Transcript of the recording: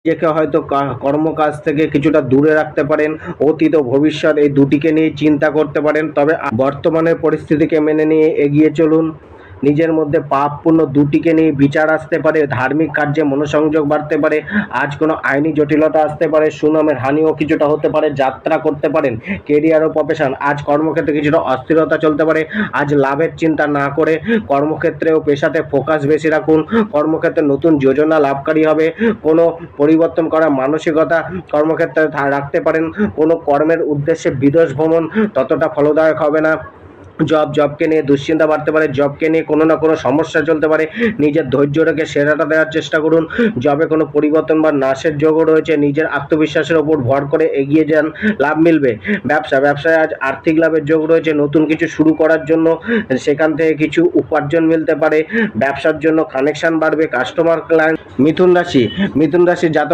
নিজেকে হয়তো কর্মকাজ থেকে কিছুটা দূরে রাখতে পারেন। অতীত ও ভবিষ্যৎ এই দুটিকে নিয়ে চিন্তা করতে পারেন, তবে বর্তমানের পরিস্থিতিকে মেনে নিয়ে এগিয়ে চলুন। নিজের মধ্যে পাপ পুণ্য দুটিকে নিয়ে বিচার আসতে পারে, ধার্মিক কার্যে মনোসংযোগ বাড়তে পারে, আজ কোনো আইনি জটিলতা আসতে পারে, সুনামের হানিও কিছুটা হতে পারে, যাত্রা করতে পারেন, কেরিয়ার ও প্রফেশন, আজ কর্মক্ষেত্রে কিছুটা অস্থিরতা চলতে পারে। আজ লাভের চিন্তা না করে কর্মক্ষেত্রে ও পেশাতে ফোকাস বেশি রাখুন। কর্মক্ষেত্রে নতুন যোজনা লাভকারী হবে। কোনো পরিবর্তন করার মানসিকতা কর্মক্ষেত্রে রাখতে পারেন। কোনো কর্মের উদ্দেশ্যে বিদেশ ভ্রমণ ততটা ফলদায়ক হবে না। জবকে নিয়ে দুশ্চিন্তা বাড়তে পারে, জবকে নিয়ে কোনো না কোনো সমস্যা চলতে পারে। নিজের ধৈর্য রেখে সেরাটা দেওয়ার চেষ্টা করুন। জবে কোনো পরিবর্তন বা নাশের যোগও রয়েছে, নিজের আত্মবিশ্বাসের ওপর ভর করে এগিয়ে যান, লাভ মিলবে। ব্যবসায় আজ আর্থিক লাভের যোগ রয়েছে, নতুন কিছু শুরু করার জন্য সেখান থেকে কিছু উপার্জন মিলতে পারে। ব্যবসার জন্য কানেকশন বাড়বে, কাস্টমার ক্লায়েন্ট। মিথুন রাশি জাতক